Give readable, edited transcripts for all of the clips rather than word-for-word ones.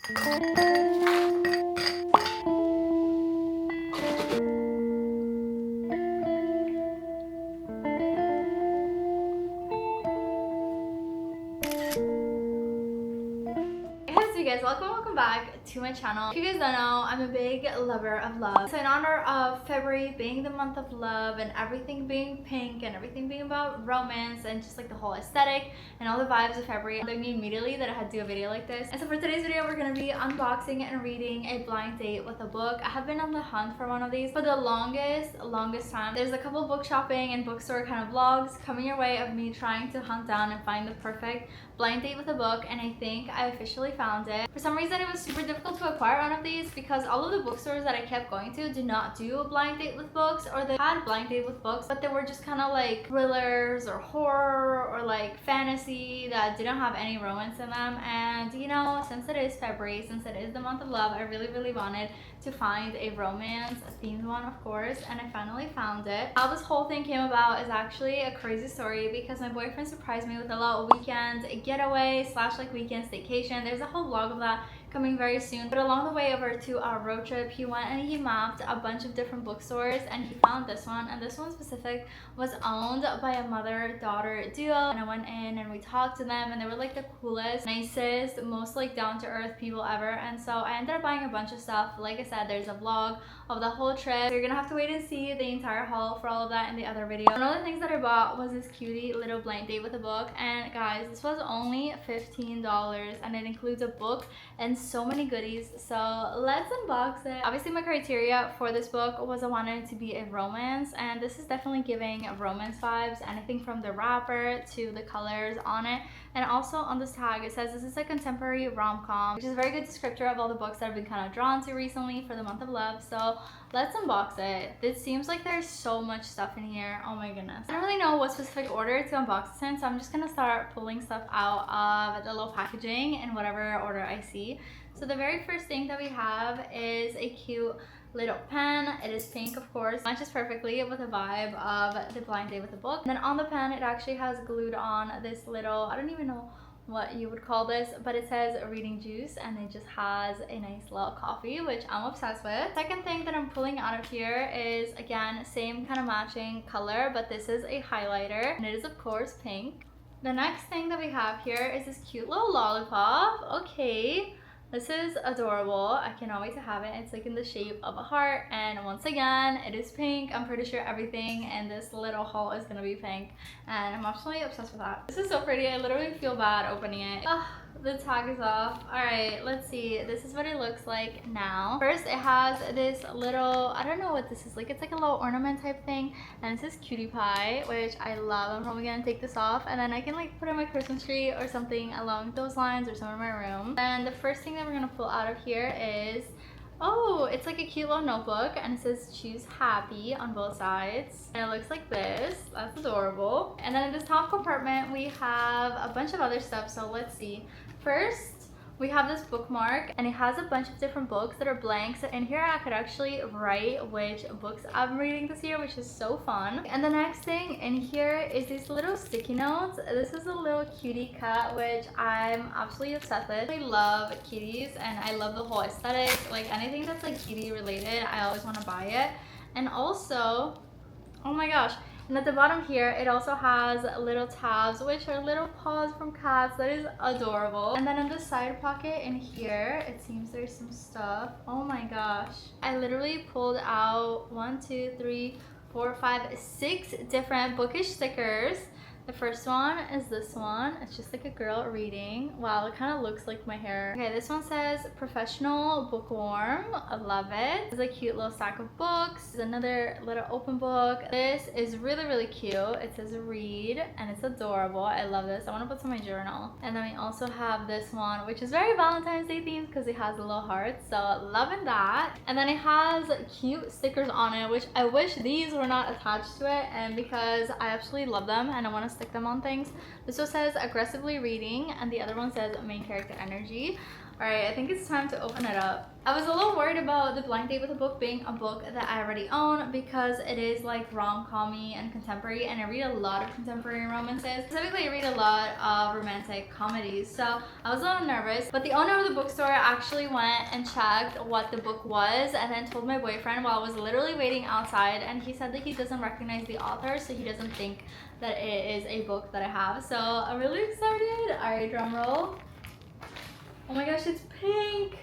Guys, welcome back to my channel. If you guys don't know, I'm a big lover of love. So in honor of February being the month of love and everything being pink and everything being about romance and just like the whole aesthetic and all the vibes of February, I knew immediately that I had to do a video like this. And so for today's video, we're gonna be unboxing and reading a blind date with a book. I have been on the hunt for one of these for the longest time. There's a couple book shopping and bookstore kind of vlogs coming your way of me trying to hunt down and find the perfect blind date with a book, and I think I officially found it. For some reason, it was super difficult to acquire one of these because all of the bookstores that I kept going to did not do a blind date with books, or they had blind date with books, but they were just kind of like thrillers or horror or like fantasy that didn't have any romance in them. And you know, since it is February, since it is the month of love, I really wanted to find a romance themed one, of course, and I finally found it. How this whole thing came about is actually a crazy story because my boyfriend surprised me with a little weekend getaway slash like weekend staycation. There's a whole vlog of that coming very soon, but along the way over to our road trip, he went and he mapped a bunch of different bookstores and he found this one, and this one specific was owned by a mother-daughter duo. And I went in and we talked to them, and they were like the coolest, nicest, most like down-to-earth people ever. And so I ended up buying a bunch of stuff. Like I said, there's a vlog of the whole trip, so you're gonna have to wait and see the entire haul for all of that in the other video. One of the things that I bought was this cutie little blind date with a book, and guys, this was only $15 and it includes a book and so many goodies. So let's unbox it. Obviously my criteria for this book was I wanted it to be a romance, and this is definitely giving romance vibes, anything from the wrapper to the colors on it. And also on this tag it says this is a contemporary rom-com, which is a very good descriptor of all the books that I've been kind of drawn to recently for the month of love. So let's unbox it. It seems like there's so much stuff in here. Oh my goodness. I don't really know what specific order to unbox this in, so I'm just gonna start pulling stuff out of the little packaging in whatever order I see. So the very first thing that we have is a cute little pen. It is pink, of course, matches perfectly with the vibe of the blind date with the book. And then on the pen it actually has glued on this little, I don't even know what you would call this, but it says reading juice, and it just has a nice little coffee, which I'm obsessed with. Second thing that I'm pulling out of here is, again, same kind of matching color, but this is a highlighter, and it is of course pink. The next thing that we have here is this cute little lollipop. Okay, this is adorable. I cannot wait to have it. It's like in the shape of a heart, and once again it is pink. I'm pretty sure everything in this little haul is gonna be pink, and I'm absolutely obsessed with that. This is so pretty. I literally feel bad opening it. The tag is off. All right, let's see. This is what it looks like now. First it has this little, I don't know what this is, like it's like a little ornament type thing, and it says cutie pie, which I love. I'm probably gonna take this off and then I can like put it on my Christmas tree or something along those lines, or somewhere in my room. And the first thing that we're gonna pull out of here is, oh, it's like a cute little notebook, and it says choose happy on both sides, and it looks like this. That's adorable. And then in this top compartment we have a bunch of other stuff, so let's see. First we have this bookmark, and it has a bunch of different books that are blank, so in here I could actually write which books I'm reading this year, which is so fun. And the next thing in here is these little sticky notes. This is a little cutie cat, which I'm absolutely obsessed with. I love kitties and I love the whole aesthetic. Like anything that's like kitty related, I always want to buy it. And also, oh my gosh, and at the bottom here it also has little tabs, which are little paws from cats. That is adorable. And then in the side pocket in here, it seems there's some stuff. Oh my gosh, I literally pulled out 1, 2, 3, 4, 5, 6 different bookish stickers. The first one is this one. It's just like a girl reading. Wow, it kind of looks like my hair. Okay, this one says professional bookworm. I love it. It's a cute little stack of books. There's another little open book. This is really cute. It says read, and it's adorable. I love this. I want to put some in my journal. And then we also have this one, which is very Valentine's Day themed because it has a little heart. So loving that. And then it has cute stickers on it, which I wish these were not attached to it, and because I absolutely love them and I want to stick them on things. This one says aggressively reading, and the other one says main character energy. Alright, I think it's time to open it up. I was a little worried about the blind date with a book being a book that I already own because it is like rom-com-y and contemporary, and I read a lot of contemporary romances. Specifically, I read a lot of romantic comedies, so I was a little nervous. But the owner of the bookstore actually went and checked what the book was and then told my boyfriend while I was literally waiting outside, and he said that he doesn't recognize the author, so he doesn't think that it is a book that I have. So I'm really excited. Alright, drum roll. Oh my gosh, it's pink.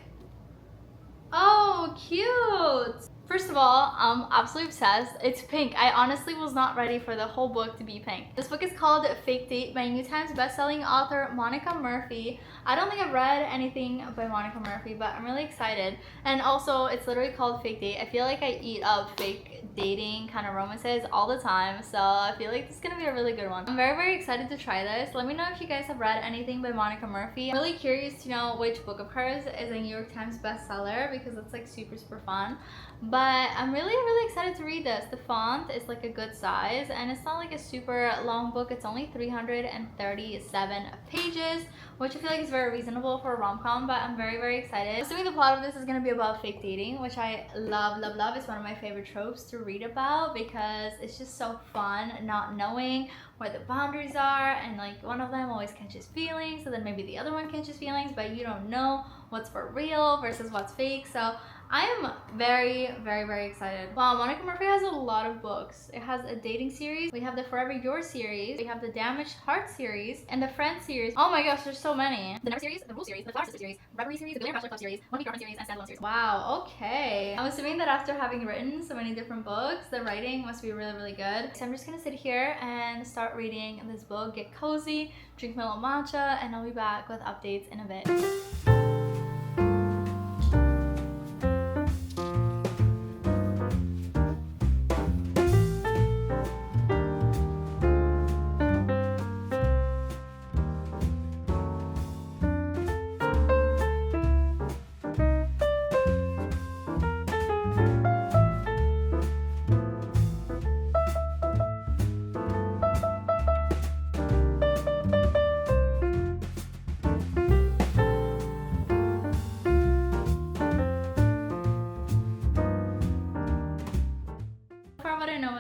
Oh, cute. First of all, I'm absolutely obsessed. It's pink. I honestly was not ready for the whole book to be pink. This book is called Fake Date by New Times bestselling author Monica Murphy. I don't think I've read anything by Monica Murphy, but I'm really excited. And also, it's literally called Fake Date. I feel like I eat up fake dating kind of romances all the time, so I feel like this is gonna be a really good one. I'm very, very excited to try this. Let me know if you guys have read anything by Monica Murphy. I'm really curious to know which book of hers is a New York Times bestseller because it's like super, super fun. But I'm really, really excited to read this. The font is like a good size, and it's not like a super long book. It's only 337 pages, which I feel like is very reasonable for a rom-com, but I'm very, very excited. Assuming the plot of this is going to be about fake dating, which I love, love, love. It's one of my favorite tropes to read about because it's just so fun not knowing where the boundaries are, and like one of them always catches feelings, so then maybe the other one catches feelings, but you don't know what's for real versus what's fake. So I am very, very, very excited. Wow, Monica Murphy has a lot of books. It has a dating series. We have the Forever Yours series. We have the Damaged Heart series and the Friends series. Oh my gosh, there's so many. The Never series, the Rule series, the Flower Sister series, Reverie series, the Billionaire Bachelor Club series, One Week Girlfriend series, and Standalone series. Wow, okay. I'm assuming that after having written so many different books, the writing must be really, really good. So I'm just gonna sit here and start reading this book, get cozy, drink my little matcha, and I'll be back with updates in a bit.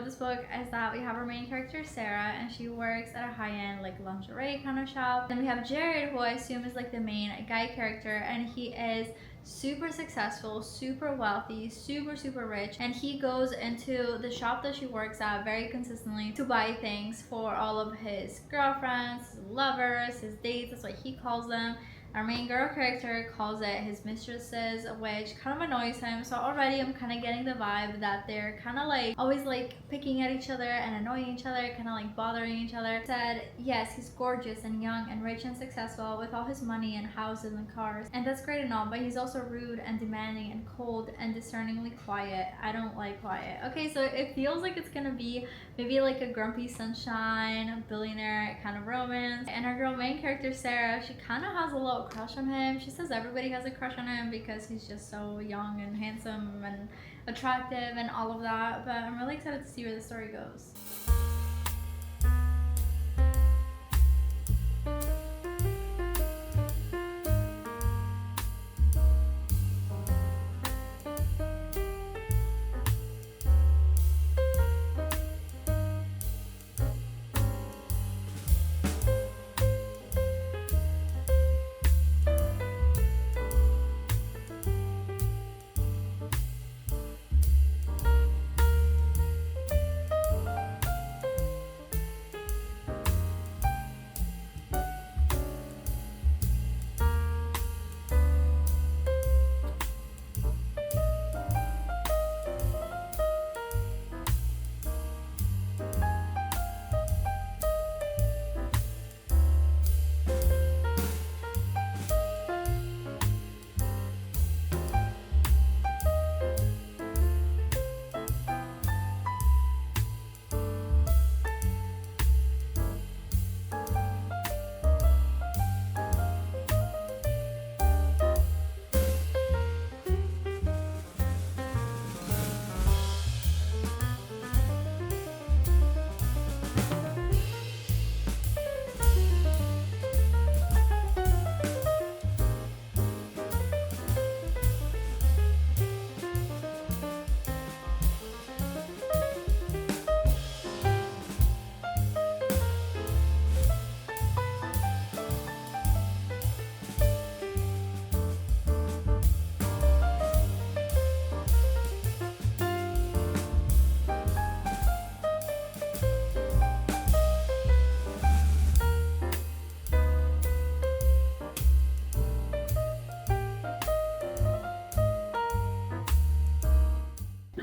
This book is that we have our main character Sarah, and she works at a high-end like lingerie kind of shop. Then we have Jared, who I assume is like the main guy character, and he is super successful, super wealthy, super, super rich, and he goes into the shop that she works at very consistently to buy things for all of his girlfriends, his lovers, his dates. That's what he calls them. Our main girl character calls it his mistresses, which kind of annoys him. So already I'm kind of getting the vibe that they're kind of like always like picking at each other and annoying each other, kind of like bothering each other. Said, yes, he's gorgeous and young and rich and successful with all his money and houses and cars. And that's great and all, but he's also rude and demanding and cold and discerningly quiet. I don't like quiet. Okay, so it feels like it's gonna be maybe like a grumpy sunshine, billionaire kind of romance. And our girl main character, Sarah, she kind of has a little crush on him. She says everybody has a crush on him because he's just so young and handsome and attractive and all of that. But I'm really excited to see where the story goes.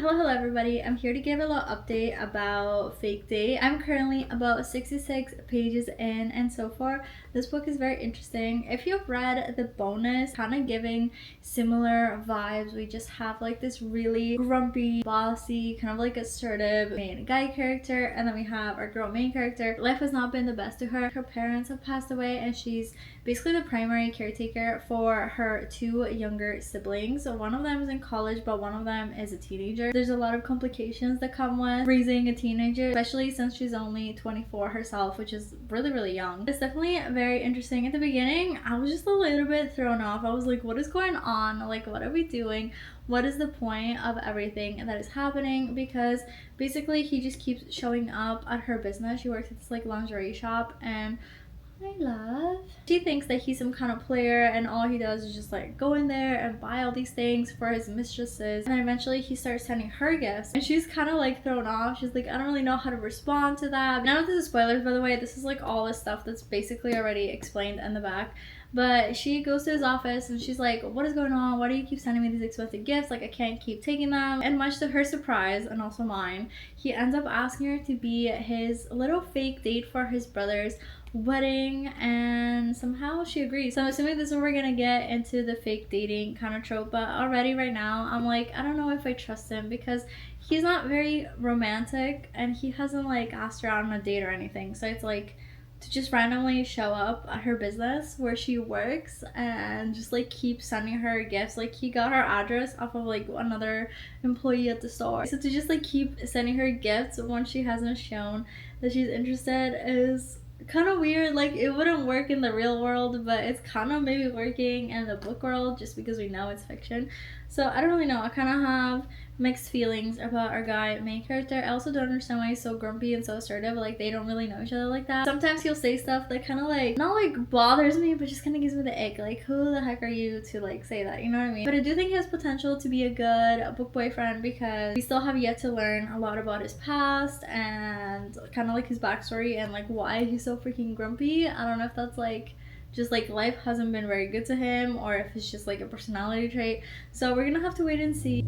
Hello everybody, I'm here to give a little update about Fake Date. I'm currently about 66 pages in, and so far this book is very interesting. If you've read the bonus, kind of giving similar vibes. We just have like this really grumpy, bossy, kind of like assertive main guy character, and then we have our girl main character. Life has not been the best to her. Her parents have passed away and she's basically the primary caretaker for her two younger siblings. So one of them is in college, but one of them is a teenager. There's a lot of complications that come with raising a teenager, especially since she's only 24 herself, which is really young. It's definitely very interesting. At the beginning, I was just a little bit thrown off. I was like, what is going on? Like, what are we doing? What is the point of everything that is happening? Because basically he just keeps showing up at her business. She works at this like lingerie shop, and hi love, she thinks that he's some kind of player, and all he does is just like go in there and buy all these things for his mistresses, and then eventually he starts sending her gifts and she's kind of like thrown off. She's like, I don't really know how to respond to that. None of this is spoilers, by the way. This is like all the stuff that's basically already explained in the back. But she goes to his office and she's like, what is going on? Why do you keep sending me these expensive gifts? Like, I can't keep taking them. And much to her surprise, and also mine, he ends up asking her to be his little fake date for his brother's wedding, and somehow she agrees. So I'm assuming this is where we're gonna get into the fake dating kind of trope, but already right now I'm like, I don't know if I trust him, because he's not very romantic and he hasn't like asked her out on a date or anything. So it's like, to just randomly show up at her business where she works and just like keep sending her gifts. Like, he got her address off of like another employee at the store. So to just like keep sending her gifts once she hasn't shown that she's interested is kind of weird. Like, it wouldn't work in the real world, but it's kind of maybe working in the book world just because we know it's fiction. So I don't really know. I kind of have mixed feelings about our guy main character. I also don't understand why he's so grumpy and so assertive. Like, they don't really know each other like that. Sometimes he'll say stuff that kind of like, not like bothers me, but just kind of gives me the ick. Like, who the heck are you to like say that? You know what I mean? But I do think he has potential to be a good book boyfriend, because we still have yet to learn a lot about his past and kind of like his backstory and like why he's so freaking grumpy. I don't know if that's like just like life hasn't been very good to him, or if it's just like a personality trait. So we're gonna have to wait and see.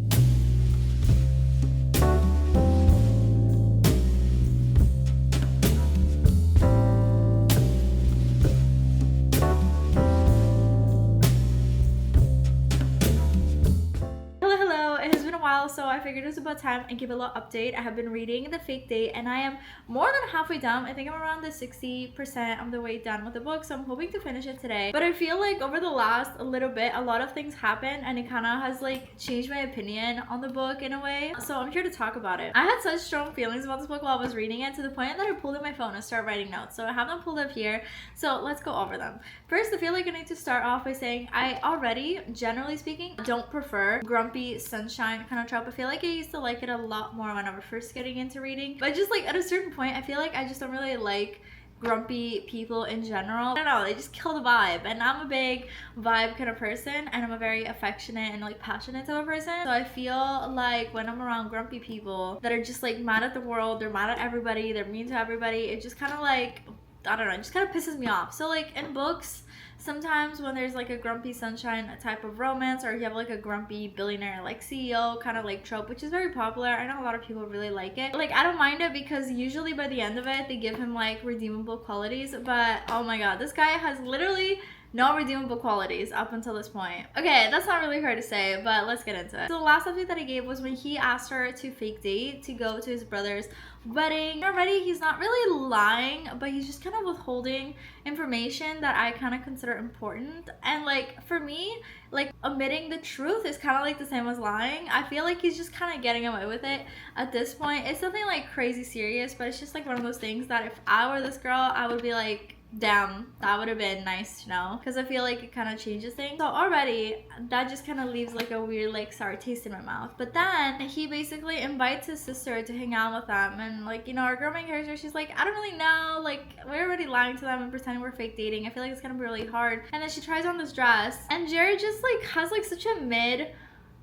So I figured it was about time I give a little update. I have been reading The Fake Date and I am more than halfway done. I think I'm around the 60% of the way done with the book, so I'm hoping to finish it today. But I feel like over the last little bit, a lot of things happened and it kind of has like changed my opinion on the book in a way. So I'm here to talk about it. I had such strong feelings about this book while I was reading it, to the point that I pulled up my phone and started writing notes. So I have them pulled up here. So let's go over them. First, I feel like I need to start off by saying I already, generally speaking, don't prefer grumpy sunshine kind of trope. I feel like I used to like it a lot more when I was first getting into reading, but just like at a certain point I feel like I just don't really like grumpy people in general. I don't know, they just kill the vibe, and I'm a big vibe kind of person, and I'm a very affectionate and like passionate type of person. So I feel like when I'm around grumpy people that are just like mad at the world, they're mad at everybody, they're mean to everybody, it just kind of like, I don't know, it just kind of pisses me off. So like in books, sometimes when there's like a grumpy sunshine type of romance, or you have like a grumpy billionaire like CEO kind of like trope, which is very popular, I know a lot of people really like it. Like, I don't mind it because usually by the end of it they give him like redeemable qualities, but oh my god, this guy has literally no redeemable qualities up until this point. Okay, that's not really hard to say, but let's get into it. So the last update that I gave was when he asked her to fake date to go to his brother's wedding. Already he's not really lying, but he's just kind of withholding information that I kind of consider important. And like, for me, like omitting the truth is kind of like the same as lying. I feel like he's just kind of getting away with it at this point. It's nothing like crazy serious, but it's just like one of those things that if I were this girl, I would be like, damn, that would have been nice to know, because I feel like it kind of changes things. So already that just kind of leaves like a weird like sour taste in my mouth. But then he basically invites his sister to hang out with them, and like, you know, our girl main character, she's like, I don't really know, like we're already lying to them and pretending we're fake dating. I feel like it's gonna be really hard. And then she tries on this dress and Jared just like has like such a mid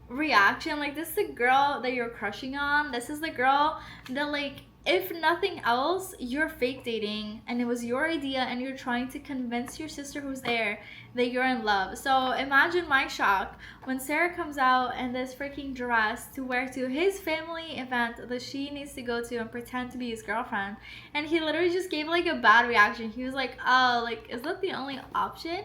reaction. Like, this is the girl that you're crushing on, this is the girl that like if nothing else, you're fake dating and it was your idea and you're trying to convince your sister who's there that you're in love. So imagine my shock when Sarah comes out in this freaking dress to wear to his family event that she needs to go to and pretend to be his girlfriend. And he literally just gave like a bad reaction. He was like, oh, like, is that the only option?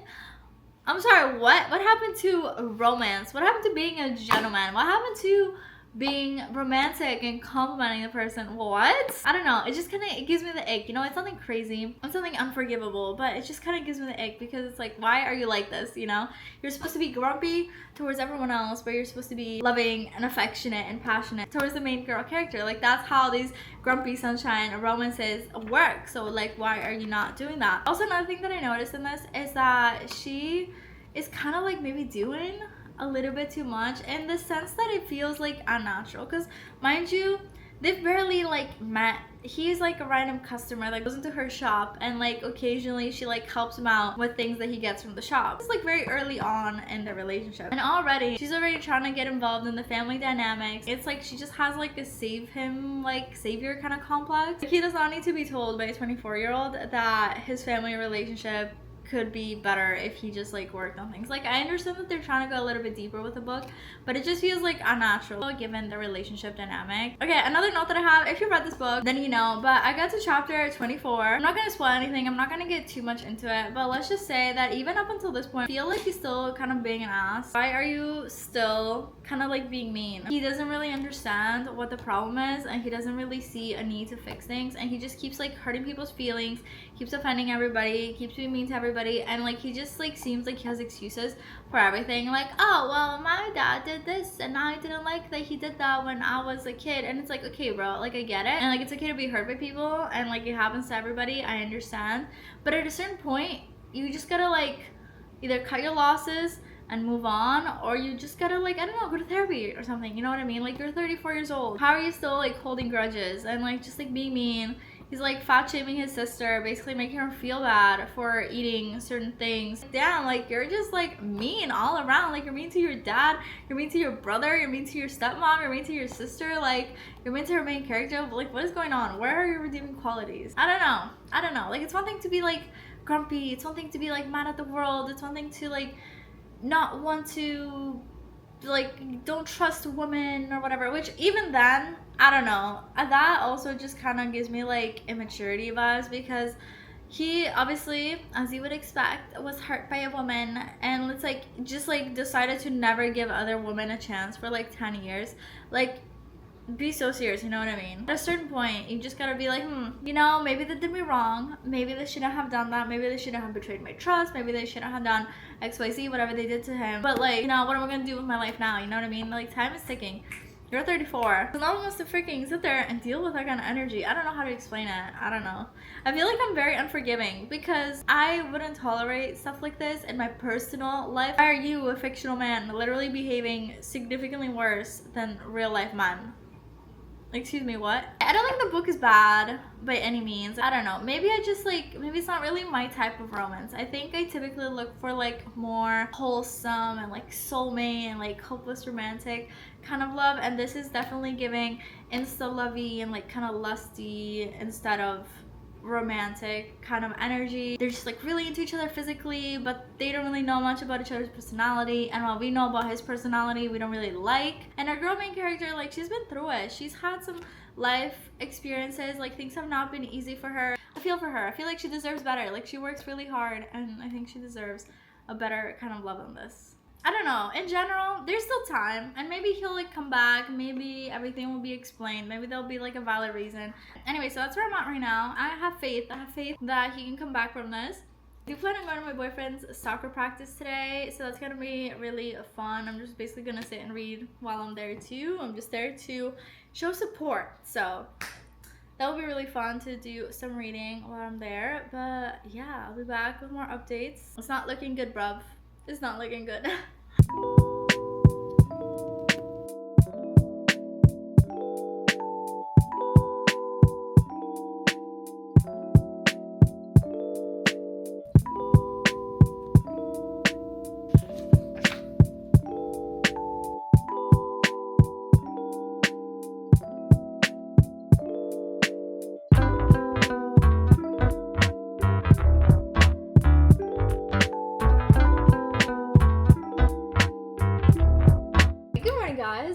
I'm sorry, what? What happened to romance? What happened to being a gentleman? What happened to being romantic and complimenting the person? What? I don't know. It just kind of, it gives me the ick. You know, it's nothing crazy. It's something unforgivable, but it just kind of gives me the ick because it's like, why are you like this? You know, you're supposed to be grumpy towards everyone else, but you're supposed to be loving and affectionate and passionate towards the main girl character. Like, that's how these grumpy sunshine romances work. So like, why are you not doing that? Also, another thing that I noticed in this is that she is kind of like maybe doing a little bit too much in the sense that it feels like unnatural, because mind you, they've barely like met. He's like a random customer that goes into her shop and like occasionally she like helps him out with things that he gets from the shop. It's like very early on in the relationship and already she's already trying to get involved in the family dynamics. It's like she just has like a save him, like savior kind of complex. Like, he does not need to be told by a 24-year-old that his family relationship could be better if he just like worked on things. Like, I understand that they're trying to go a little bit deeper with the book, but it just feels like unnatural given the relationship dynamic. Okay, another note that I have, if you read this book then you know, but I got to chapter 24. I'm not gonna spoil anything, I'm not gonna get too much into it, but let's just say that even up until this point I feel like he's still kind of being an ass. Why are you still kind of like being mean? He doesn't really understand what the problem is and he doesn't really see a need to fix things, and he just keeps like hurting people's feelings, keeps offending everybody, keeps being mean to everybody, and like he just like seems like he has excuses for everything. Like, oh well, my dad did this and I didn't like that he did that when I was a kid. And it's like, okay bro, like I get it, and like it's okay to be hurt by people and like it happens to everybody, I understand, but at a certain point you just gotta like either cut your losses and move on, or you just gotta like, I don't know, go to therapy or something. You know what I mean? Like, you're 34 years old, how are you still like holding grudges and like just like being mean? He's like fat shaming his sister, basically making her feel bad for eating certain things. Damn, like you're just like mean all around. Like, you're mean to your dad, you're mean to your brother, you're mean to your stepmom, you're mean to your sister, like you're mean to her main character. Like, what is going on? Where are your redeeming qualities? I don't know. Like, it's one thing to be like grumpy, it's one thing to be like mad at the world, it's one thing to like not want to like don't trust women or whatever, which even then I don't know, that also just kind of gives me like immaturity vibes, because he obviously, as you would expect, was hurt by a woman and it's like just like decided to never give other women a chance for like 10 years. Like, be so serious, you know what I mean? At a certain point you just gotta be like, you know, maybe they did me wrong, maybe they shouldn't have done that, maybe they shouldn't have betrayed my trust, maybe they shouldn't have done XYZ, whatever they did to him, but like, you know, what am I gonna do with my life now? You know what I mean? Like, time is ticking. You're 34, so no one wants to freaking sit there and deal with that kind of energy. I don't know how to explain it. I don't know. I feel like I'm very unforgiving because I wouldn't tolerate stuff like this in my personal life. Why are you, a fictional man, literally behaving significantly worse than real life men? Excuse me, what? I don't think the book is bad by any means. I don't know. Maybe I just like, maybe it's not really my type of romance. I think I typically look for like more wholesome and like soulmate and like hopeless romantic kind of love. And this is definitely giving insta-lovey and like kind of lusty instead of romantic kind of energy. They're just like really into each other physically, but they don't really know much about each other's personality, and what we know about his personality we don't really like. And our girl main character, like, she's been through it, she's had some life experiences, like things have not been easy for her. I feel for her. I feel like she deserves better. Like, she works really hard and I think she deserves a better kind of love than this. I don't know. In general, there's still time, and maybe he'll like come back, maybe everything will be explained, maybe there'll be like a valid reason. Anyway, so that's where I'm at right now. I have faith that he can come back from this. I do plan on going to my boyfriend's soccer practice today, so that's gonna be really fun. I'm just basically gonna sit and read while I'm there too. I'm just there to show support, so that will be really fun to do some reading while I'm there. But yeah, I'll be back with more updates. It's not looking good, bruv. It's not looking good.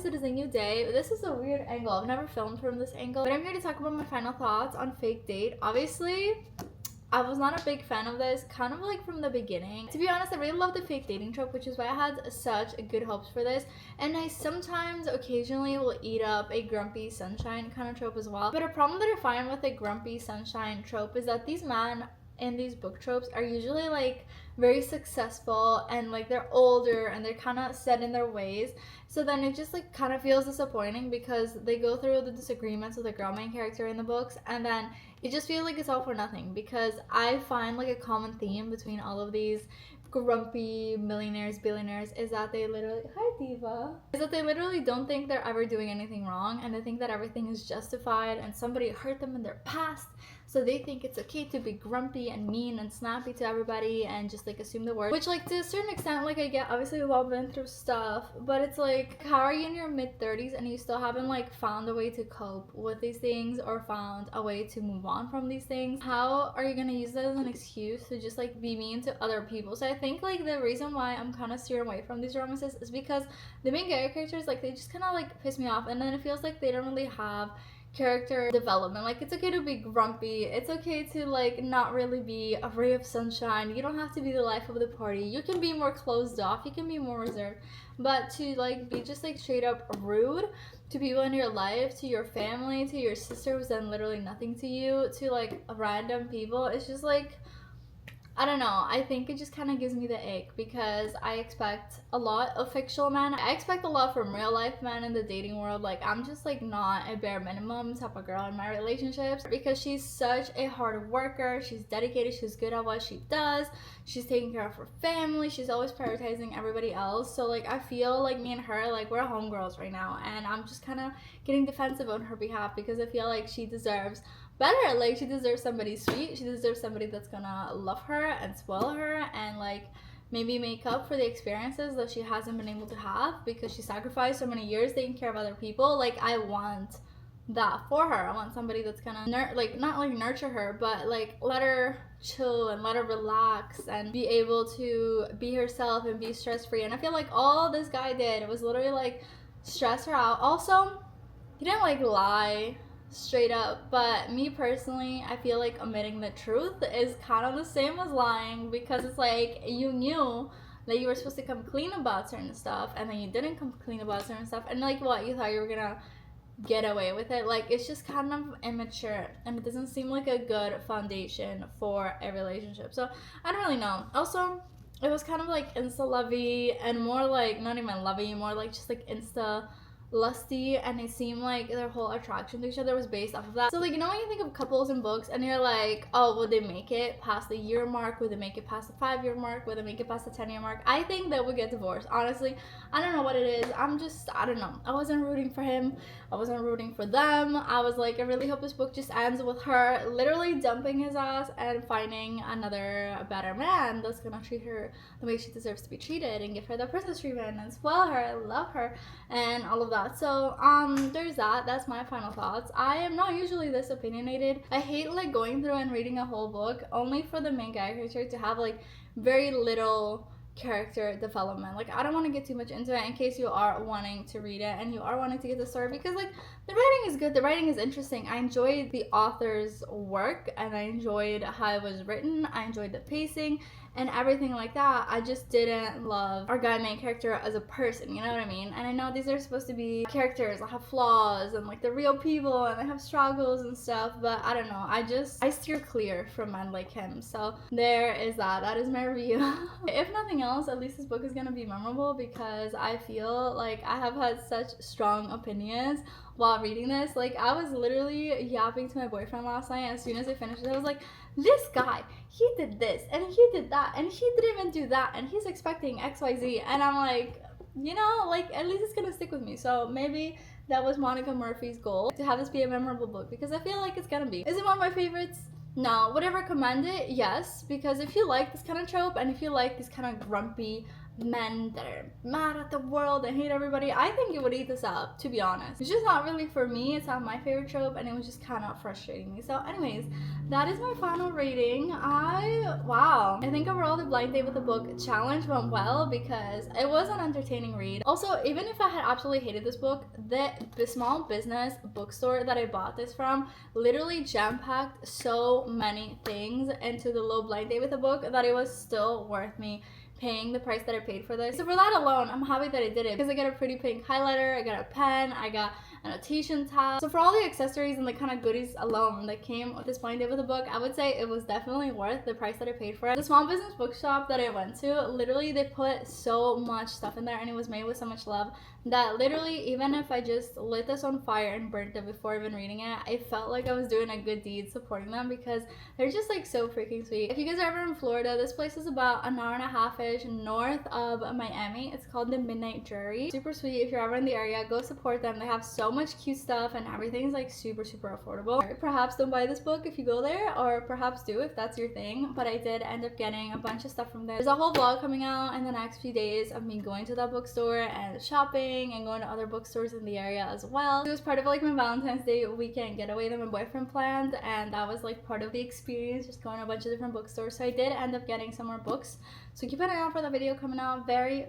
because it is a new day. This is a weird angle. I've never filmed from this angle, but I'm here to talk about my final thoughts on Fake Date. Obviously, I was not a big fan of this, kind of like from the beginning. To be honest, I really love the fake dating trope, which is why I had such good hopes for this. And I sometimes, occasionally, will eat up a grumpy sunshine kind of trope as well. But a problem that I find with a grumpy sunshine trope is that these men in these book tropes are usually like very successful and like they're older and they're kind of set in their ways. So then it just like kind of feels disappointing because they go through the disagreements with the girl main character in the books, and then it just feels like it's all for nothing, because I find like a common theme between all of these grumpy millionaires, billionaires, is that they literally, hi diva, is that they literally don't think they're ever doing anything wrong, and they think that everything is justified and somebody hurt them in their past, so they think it's okay to be grumpy and mean and snappy to everybody and just like assume the worst, which like to a certain extent, like I get, obviously we've all been through stuff, but it's like, how are you in your mid-30s and you still haven't like found a way to cope with these things or found a way to move on from these things? How are you gonna use that as an excuse to just like be mean to other people? So I think like the reason why I'm kind of steering away from these romances is because the main characters, like they just kind of like piss me off, and then it feels like they don't really have character development. Like, it's okay to be grumpy, it's okay to like not really be a ray of sunshine, you don't have to be the life of the party, you can be more closed off, you can be more reserved, but to like be just like straight up rude to people in your life, to your family, to your sister who's done literally nothing to you, to like random people, it's just like, I don't know, I think it just kind of gives me the ick, because I expect a lot of fictional men. I expect a lot from real life men in the dating world. Like, I'm just like not a bare minimum type of girl in my relationships, because she's such a hard worker, she's dedicated, she's good at what she does, she's taking care of her family, she's always prioritizing everybody else. So like, I feel like me and her, like we're homegirls right now, and I'm just kind of getting defensive on her behalf, because I feel like she deserves better. Like, she deserves somebody sweet, she deserves somebody that's gonna love her and spoil her and like maybe make up for the experiences that she hasn't been able to have because she sacrificed so many years taking care of other people. Like, I want that for her. I want somebody that's gonna not like nurture her, but like let her chill and let her relax and be able to be herself and be stress free. And I feel like all this guy did was literally like stress her out. Also, he didn't like lie straight up, but me personally, I feel like omitting the truth is kind of the same as lying, because it's like you knew that you were supposed to come clean about certain stuff and then you didn't come clean about certain stuff, and like what, you thought you were gonna get away with it. Like, it's just kind of immature and it doesn't seem like a good foundation for a relationship. So I don't really know. Also, it was kind of like insta lovey and more like not even lovey, more like just like insta lusty, and it seemed like their whole attraction to each other was based off of that. So like, you know, when you think of couples in books and you're like, oh, would they make it past the year mark, would they make it past the 5-year mark, would they make it past the 10-year mark? I think they would get divorced. Honestly, I don't know what it is, I don't know, I wasn't rooting for him, I wasn't rooting for them. I was like, I really hope this book just ends with her literally dumping his ass and finding another better man that's gonna treat her the way she deserves to be treated and give her the princess treatment and spoil her, love her, and all of that. So there's that. That's my final thoughts. I am not usually this opinionated. I hate like going through and reading a whole book only for the main character to have like very little character development. Like, I don't want to get too much into it in case you are wanting to read it and you are wanting to get the story, because like the writing is good, the writing is interesting. I enjoyed the author's work and I enjoyed how it was written, I enjoyed the pacing and everything like that. I just didn't love our guy main character as a person, you know what I mean? And I know these are supposed to be characters that have flaws and like they're real people and they have struggles and stuff, but I don't know, I steer clear from men like him. So there is that is my review. If nothing else, at least this book is gonna be memorable, because I feel like I have had such strong opinions while reading this. Like, I was literally yapping to my boyfriend last night, and as soon as I finished it, I was like, this guy, he did this and he did that and he didn't even do that and he's expecting XYZ, and I'm like, you know, like at least it's gonna stick with me. So maybe that was Monica Murphy's goal, to have this be a memorable book, because I feel like it's gonna be. Is it one of my favorites? No. Would I recommend it? Yes, because if you like this kind of trope and if you like these kind of grumpy men that are mad at the world and hate everybody, I think it would eat this up, to be honest. It's just not really for me. It's not my favorite trope, and it was just kind of frustrating me. So anyways, that is my final rating. I think overall the blind date with the book challenge went well because it was an entertaining read. Also, even if I had absolutely hated this book, the small business bookstore that I bought this from literally jam-packed so many things into the little blind date with the book that it was still worth me paying the price that I paid for this. So for that alone, I'm happy that I did it because I got a pretty pink highlighter, I got a pen, I got a notation tab. So for all the accessories and the kind of goodies alone that came with this blind date with the book, I would say it was definitely worth the price that I paid for it. The small business bookshop that I went to, literally they put so much stuff in there and it was made with so much love that literally even if I just lit this on fire and burnt it before even reading it, I felt like I was doing a good deed supporting them because they're just like so freaking sweet. If you guys are ever in Florida, this place is about an hour and a half-ish north of Miami. It's called the Midnight Jury. Super sweet. If you're ever in the area, go support them. They have so much cute stuff and everything's like super affordable. Perhaps don't buy this book if you go there, or perhaps do if that's your thing, but I did end up getting a bunch of stuff from there. There's a whole vlog coming out in the next few days of me going to that bookstore and shopping and going to other bookstores in the area as well. It was part of like my Valentine's Day weekend getaway that my boyfriend planned, and that was like part of the experience, just going to a bunch of different bookstores. So I did end up getting some more books, so keep an eye out for that video coming out very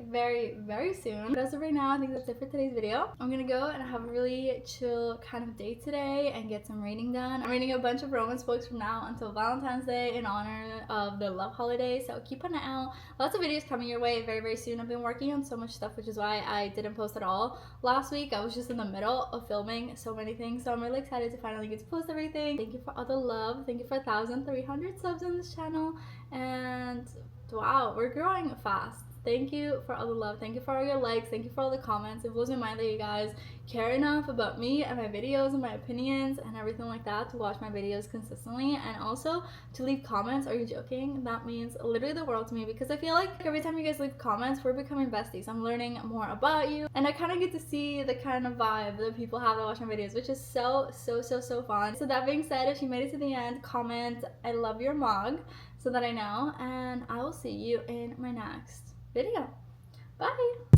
soon. But as of right now, I think that's it for today's video. I'm gonna go and have a really chill kind of day today and get some reading done. I'm reading a bunch of romance books from now until Valentine's Day in honor of the love holiday, so keep an eye out. Lots of videos coming your way very soon. I've been working on so much stuff, which is why I didn't post at all last week. I was just in the middle of filming so many things, so I'm really excited to finally get to post everything. Thank you for all the love. Thank you for 1,300 subs on this channel, and wow, we're growing fast. Thank you for all the love. Thank you for all your likes. Thank you for all the comments. It blows my mind that you guys care enough about me and my videos and my opinions and everything like that to watch my videos consistently, and also to leave comments. Are you joking? That means literally the world to me because I feel like every time you guys leave comments, we're becoming besties. I'm learning more about you, and I kind of get to see the kind of vibe that people have that watch my videos, which is so fun. So that being said, if you made it to the end, comment "I love your mug" so that I know, and I will see you in my next video. Bye!